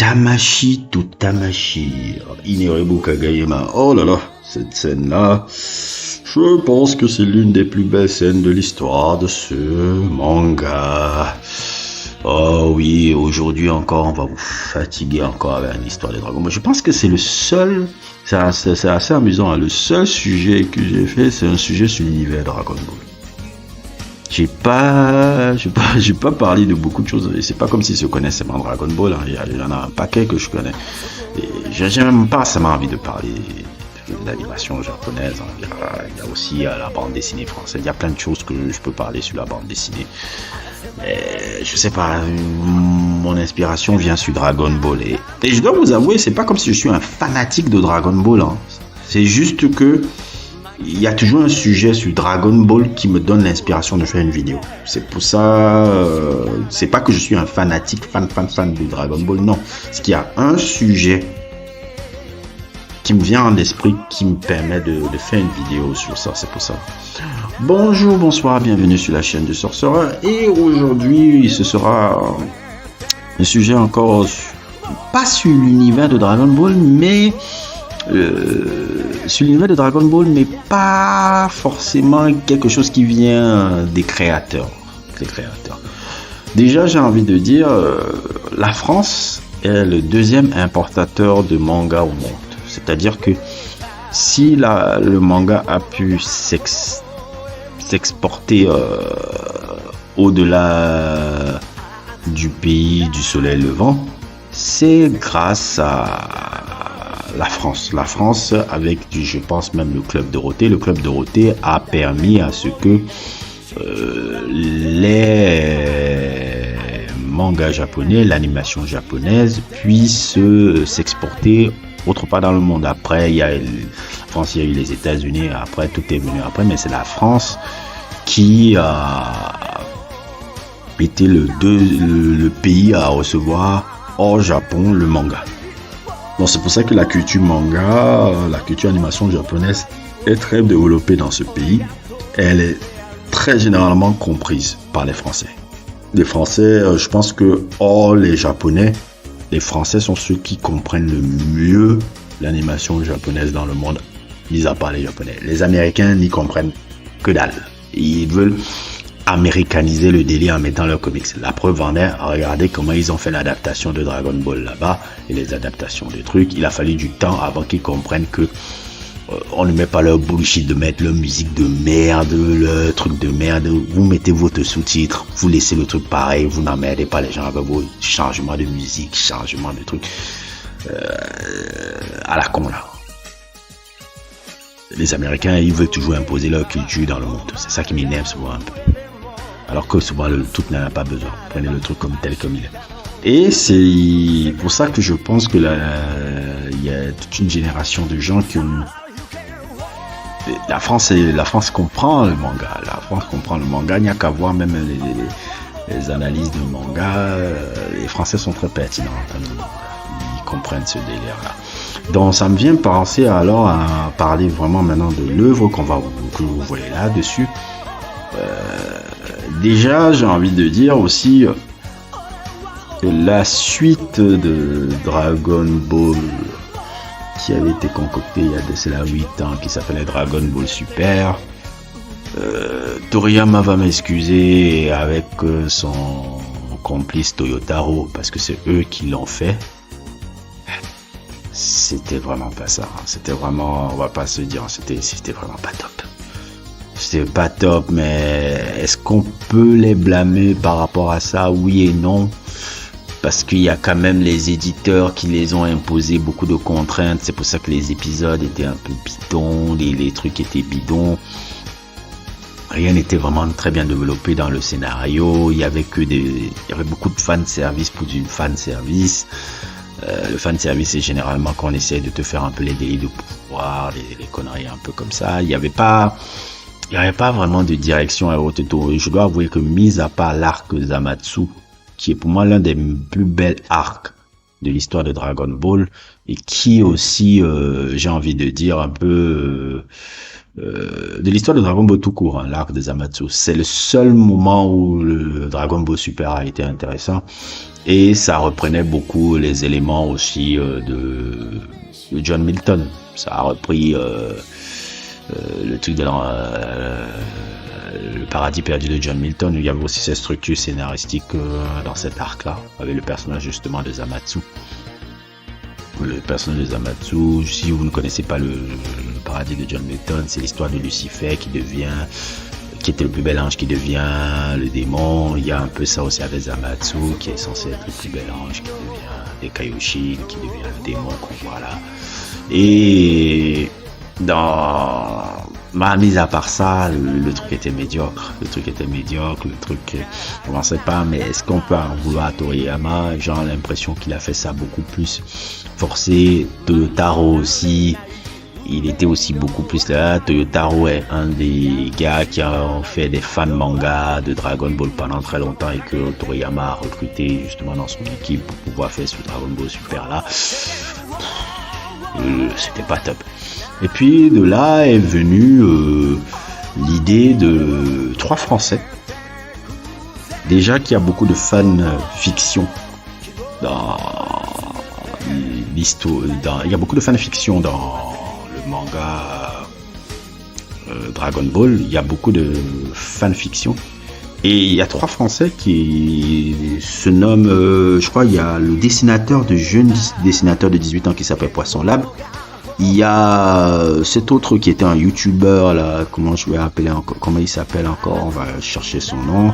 Tamashi to Tamashi, Inerebu Kagayama. Oh là là, cette scène-là, je pense que c'est l'une des plus belles scènes de l'histoire de ce manga. Oh oui, aujourd'hui encore, on va vous fatiguer encore avec une histoire des dragons. Moi, je pense que c'est le seul, c'est assez amusant, hein. Le seul sujet que j'ai fait, c'est un sujet sur l'univers Dragon Ball. J'ai pas parlé de beaucoup de choses. Et c'est pas comme si je connaissais mon Dragon Ball, hein. Il y en a un paquet que je connais. Et j'ai même pas seulement envie de parler de l'animation japonaise, hein. Il y a aussi la bande dessinée française. Il y a plein de choses que je peux parler sur la bande dessinée. Mais je sais pas, mon inspiration vient sur Dragon Ball. Et je dois vous avouer, c'est pas comme si je suis un fanatique de Dragon Ball, hein. C'est juste que il y a toujours un sujet sur Dragon Ball qui me donne l'inspiration de faire une vidéo. C'est pour ça, c'est pas que je suis un fanatique, fan de Dragon Ball, non. C'est qu'il y a un sujet qui me vient en esprit, qui me permet de faire une vidéo sur ça, c'est pour ça. Bonjour, bonsoir, bienvenue sur la chaîne de Sorcerer. Et aujourd'hui, ce sera un sujet encore, pas sur l'univers de Dragon Ball, mais sur l'univers de Dragon Ball, mais pas forcément quelque chose qui vient des créateurs. Déjà, j'ai envie de dire, la France est le deuxième importateur de manga au monde. C'est-à-dire que si le manga a pu s'exporter au-delà du pays du soleil levant, c'est grâce à la France. La France, avec, je pense même le Club Dorothée. Le Club Dorothée a permis à ce que les mangas japonais, l'animation japonaise puisse s'exporter autre part dans le monde. Après, il y a la France, il y a eu les États-Unis. Après, tout est venu après, mais c'est la France qui a été le pays à recevoir hors Japon le manga. Donc c'est pour ça que la culture manga, la culture animation japonaise est très développée dans ce pays. Elle est très généralement comprise par les Français. Les Français, je pense que hors les Japonais, les Français sont ceux qui comprennent le mieux l'animation japonaise dans le monde, mis à part les Japonais. Les Américains n'y comprennent que dalle. Ils veulent américaniser le délire en mettant leurs comics. La preuve en est, regardez comment ils ont fait l'adaptation de Dragon Ball là-bas et les adaptations de trucs. Il a fallu du temps avant qu'ils comprennent que on ne met pas leur bullshit de mettre leur musique de merde, leur truc de merde. Vous mettez votre sous-titre, vous laissez le truc pareil, vous n'emmerdez pas les gens avec vos changements de musique, changements de trucs à la con là. Les Américains, ils veulent toujours imposer leur culture dans le monde. C'est ça qui m'énerve souvent un peu. Alors que souvent le truc n'en a pas besoin. Prenez le truc comme tel comme il est. Et c'est pour ça que je pense que il y a toute une génération de gens qui ont... La France comprend le manga. La France comprend le manga. Il n'y a qu'à voir même les analyses de manga. Les Français sont très pertinents. Ils comprennent ce délire-là. Donc ça me vient penser alors à parler vraiment maintenant de l'œuvre que vous voyez là-dessus. Déjà, j'ai envie de dire aussi que la suite de Dragon Ball qui avait été concoctée il y a de cela 8 ans, qui s'appelait Dragon Ball Super, Toriyama va m'excuser avec son complice Toyotaro, parce que c'est eux qui l'ont fait. C'était vraiment pas ça, hein. C'était vraiment, on va pas se dire, c'était vraiment pas top. C'est pas top, mais est-ce qu'on peut les blâmer par rapport à ça? Oui et non. Parce qu'il y a quand même les éditeurs qui les ont imposé beaucoup de contraintes. C'est pour ça que les épisodes étaient un peu bidons, les trucs étaient bidons. Rien n'était vraiment très bien développé dans le scénario. Il y avait beaucoup de fanservice pour du fanservice. Le fanservice, c'est généralement qu'on essaie de te faire un peu les délits de pouvoir, les conneries un peu comme ça. Il n'y avait pas vraiment de direction à haute tour. Je dois avouer que, mis à part l'arc Zamatsu, qui est pour moi l'un des plus bels arcs de l'histoire de Dragon Ball, et qui aussi, j'ai envie de dire, un peu de l'histoire de Dragon Ball tout court, hein, l'arc des Amatsu. C'est le seul moment où le Dragon Ball Super a été intéressant. Et ça reprenait beaucoup les éléments aussi de John Milton. Ça a repris le truc de le paradis perdu de John Milton. Il y avait aussi cette structure scénaristique dans cet arc-là, avec le personnage justement de Zamatsu. Le personnage de Zamatsu, si vous ne connaissez pas le paradis de John Milton, c'est l'histoire de Lucifer qui était le plus bel ange qui devient le démon. Il y a un peu ça aussi avec Zamatsu qui est censé être le plus bel ange qui devient des Kaioshin, qui devient le démon qu'on voit là. Et mise à part ça, le truc était médiocre. Le truc, je ne sais pas, mais est-ce qu'on peut en vouloir à Toriyama? J'ai l'impression qu'il a fait ça beaucoup plus forcé. Toyotaro aussi, il était aussi beaucoup plus là. Toyotaro est un des gars qui ont fait des fans manga de Dragon Ball pendant très longtemps et que Toriyama a recruté justement dans son équipe pour pouvoir faire ce Dragon Ball Super là. C'était pas top. Et puis de là est venue l'idée de 3 Français. Déjà qu'il y a beaucoup de fan-fiction dans l'histoire, il y a beaucoup de fan-fiction dans le manga Dragon Ball. Il y a beaucoup de fan-fiction. Et il y a 3 Français qui se nomment, je crois, il y a le jeune dessinateur de 18 ans qui s'appelle Poisson Lab. Il y a cet autre qui était un YouTuber là, comment il s'appelle encore, on va chercher son nom.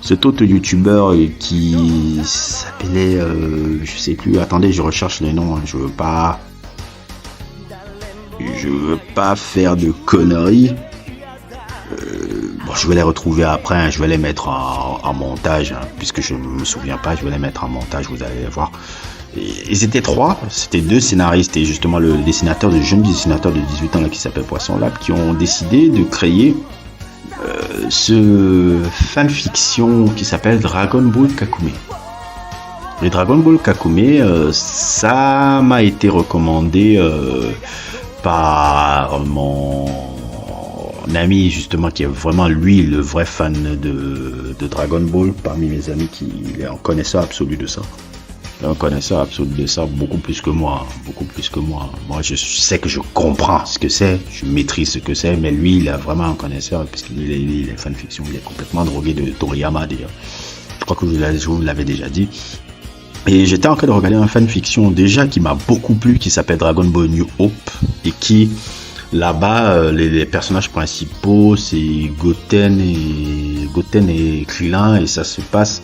Cet autre YouTuber qui s'appelait, je sais plus, attendez, je recherche les noms, hein, je veux pas faire de conneries. Je vais les retrouver après, hein, je vais les mettre en montage, hein, puisque je me souviens pas, je vais les mettre en montage, vous allez les voir. Ils étaient 3, c'était 2 scénaristes et justement le jeune dessinateur de 18 ans là, qui s'appelle Poisson Lab, qui ont décidé de créer ce fanfiction qui s'appelle Dragon Ball Kakume. Le Dragon Ball Kakume, ça m'a été recommandé par mon ami justement qui est vraiment lui le vrai fan de Dragon Ball parmi mes amis, qui est un connaisseur absolu de ça. Beaucoup plus que moi. Moi, je sais que je comprends ce que c'est, je maîtrise ce que c'est, mais lui, il est vraiment un connaisseur, puisqu'il est fanfiction, il est complètement drogué de Toriyama, d'ailleurs. Je crois que je vous l'avais déjà dit. Et j'étais en train de regarder un fanfiction, déjà, qui m'a beaucoup plu, qui s'appelle Dragon Ball New Hope, et qui, là-bas, les personnages principaux, c'est Goten et Krillin, et ça se passe...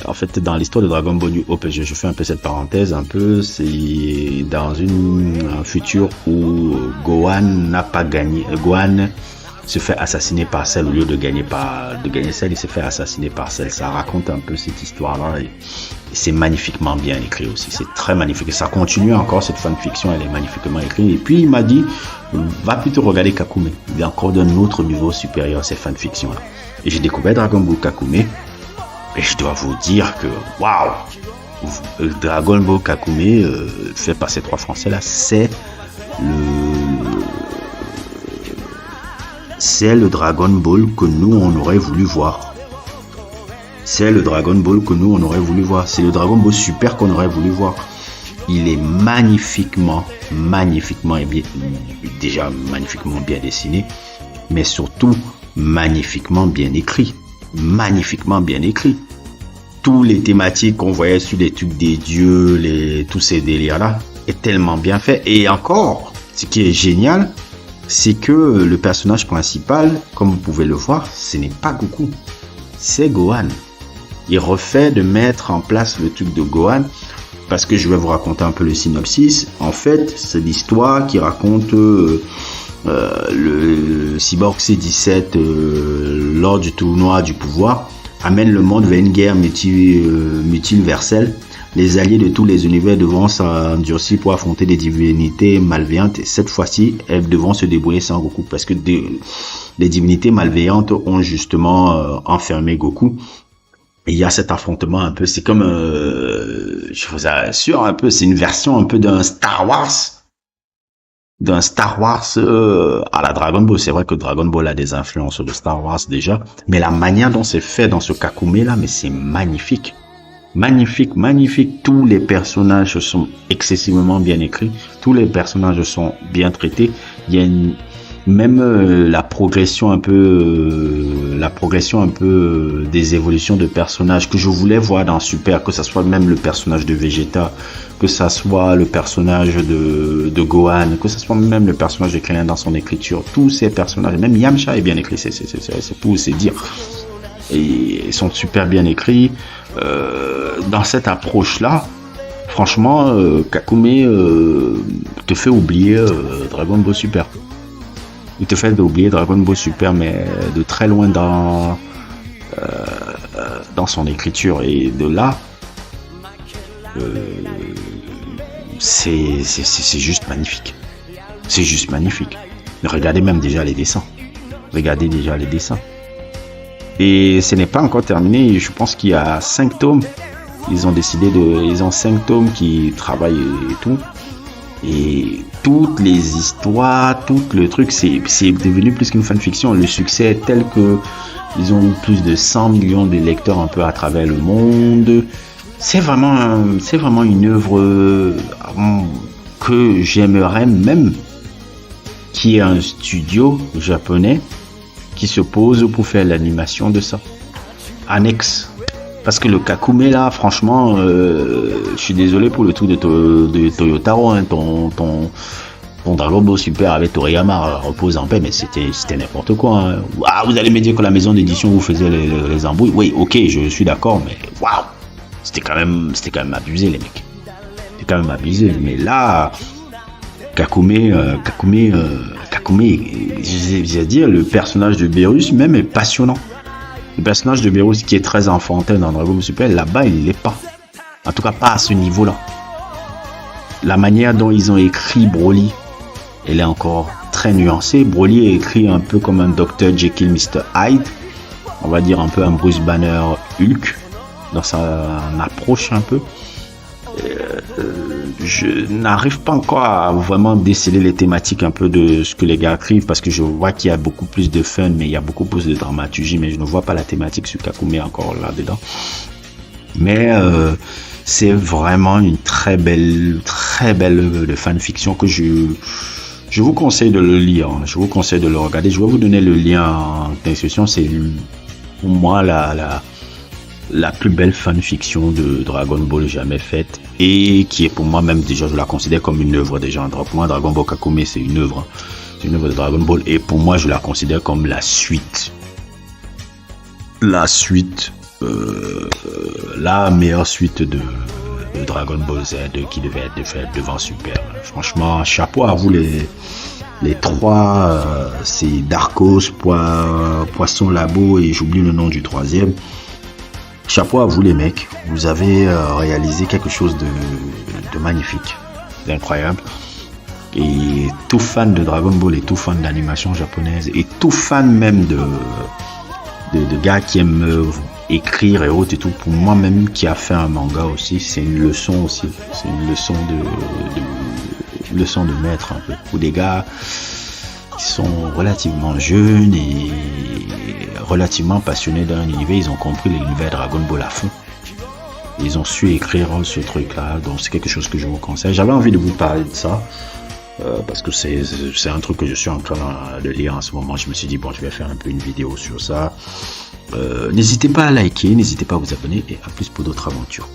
en fait, dans l'histoire de Dragon Ball New Hope, je fais un peu cette parenthèse, c'est dans un futur où Gohan n'a pas gagné. Gohan se fait assassiner par Cell au lieu de gagner Cell, il se fait assassiner par Cell. Ça raconte un peu cette histoire-là et c'est magnifiquement bien écrit aussi. C'est très magnifique. Et ça continue encore, cette fanfiction, elle est magnifiquement écrite. Et puis il m'a dit, va plutôt regarder Kakume. Il est encore d'un autre niveau supérieur, ces fanfictions-là. Et j'ai découvert Dragon Ball Kakume. Et je dois vous dire que, waouh, Dragon Ball Kakume, fait par ces 3 Français là, c'est le Dragon Ball que nous on aurait voulu voir. C'est le Dragon Ball Super qu'on aurait voulu voir. Il est magnifiquement et bien, déjà magnifiquement bien dessiné, mais surtout magnifiquement bien écrit. Tous les thématiques qu'on voyait sur les trucs des dieux, tous ces délires là est tellement bien fait. Et encore, ce qui est génial, c'est que le personnage principal, comme vous pouvez le voir, ce n'est pas Goku, c'est Gohan. Il refait de mettre en place le truc de Gohan, parce que je vais vous raconter un peu le synopsis. En fait, c'est l'histoire qui raconte le cyborg C-17 lors du tournoi du pouvoir amène le monde vers une guerre multiverselle. Les alliés de tous les univers devront s'endurcir pour affronter des divinités malveillantes. Et cette fois-ci, elles devront se débrouiller sans Goku, parce que les divinités malveillantes ont justement enfermé Goku. Et il y a cet affrontement un peu, c'est comme, je vous assure un peu, c'est une version un peu d'un Star Wars. d'un Star Wars à la Dragon Ball. C'est vrai que Dragon Ball a des influences de Star Wars déjà, mais la manière dont c'est fait dans ce Kakume là, mais c'est magnifique. Magnifique, magnifique. Tous les personnages sont excessivement bien écrits. Tous les personnages sont bien traités. Il y a même la progression un peu des évolutions de personnages que je voulais voir dans Super, que ça soit même le personnage de Vegeta, que ça soit le personnage de Gohan, que ça soit même le personnage de Krillin dans son écriture. Tous ces personnages, même Yamcha est bien écrit, c'est pour c'est dire. Et ils sont super bien écrits. Dans cette approche-là, franchement, Kakume te fait oublier Dragon Ball Super. Il te fait oublier Dragon Ball Super, mais de très loin dans son écriture. Et de là, c'est juste magnifique. C'est juste magnifique. Regardez même déjà les dessins. Regardez déjà les dessins. Et ce n'est pas encore terminé. Je pense qu'il y a 5 tomes. Ils ont 5 tomes qui travaillent et tout. Et toutes les histoires, tout le truc, c'est devenu plus qu'une fanfiction. Le succès est tel que ils ont eu plus de 100 millions de lecteurs un peu à travers le monde. C'est vraiment une œuvre que j'aimerais même qu'il y ait un studio japonais qui se pose pour faire l'animation de ça. Annexe. Parce que le Kakume là, franchement, je suis désolé pour le tout de Toyotaro, hein, ton Dragon Ball Super avec Toriyama, repose en paix, mais c'était n'importe quoi. Hein. Ah, vous allez me dire que la maison d'édition vous faisait les embrouilles. Oui, ok, je suis d'accord, mais waouh, c'était quand même abusé les mecs. C'était quand même abusé. Mais là, Kakume, je veux dire, le personnage de Beerus même est passionnant. Le personnage de Beerus qui est très enfantin dans Dragon Ball Super, là-bas il l'est pas. En tout cas pas à ce niveau-là. La manière dont ils ont écrit Broly, elle est encore très nuancée. Broly est écrit un peu comme un Dr. Jekyll, Mr. Hyde. On va dire un peu un Bruce Banner Hulk dans sa approche un peu. Je n'arrive pas encore à vraiment déceler les thématiques un peu de ce que les gars écrivent, parce que je vois qu'il y a beaucoup plus de fun, mais il y a beaucoup plus de dramaturgie, mais je ne vois pas la thématique sur Kakume encore là-dedans. Mais c'est vraiment une très belle œuvre de fanfiction que je vous conseille de le lire, je vous conseille de le regarder. Je vais vous donner le lien en description. C'est pour moi la plus belle fanfiction de Dragon Ball jamais faite, et qui est pour moi même déjà, je la considère comme une œuvre déjà. Pour moi, Dragon Ball Kakume c'est une œuvre de Dragon Ball, et pour moi je la considère comme la suite, la meilleure suite de Dragon Ball Z qui devait être faite devant Super. Franchement, chapeau à vous les trois, c'est Darkos, Poisson Labo, et j'oublie le nom du troisième. Chapeau à vous les mecs, vous avez réalisé quelque chose de magnifique, d'incroyable. Et tout fan de Dragon Ball, et tout fan d'animation japonaise, et tout fan même de gars qui aiment écrire et autres et tout, pour moi-même qui a fait un manga aussi, c'est une leçon aussi. C'est une leçon de maître un peu. Pour des gars qui sont relativement jeunes et relativement passionnés d'un univers, ils ont compris l'univers Dragon Ball à fond. Ils ont su écrire ce truc-là, donc c'est quelque chose que je vous conseille. J'avais envie de vous parler de ça, parce que c'est un truc que je suis en train de lire en ce moment. Je me suis dit, bon, je vais faire un peu une vidéo sur ça. N'hésitez pas à liker, n'hésitez pas à vous abonner, et à plus pour d'autres aventures.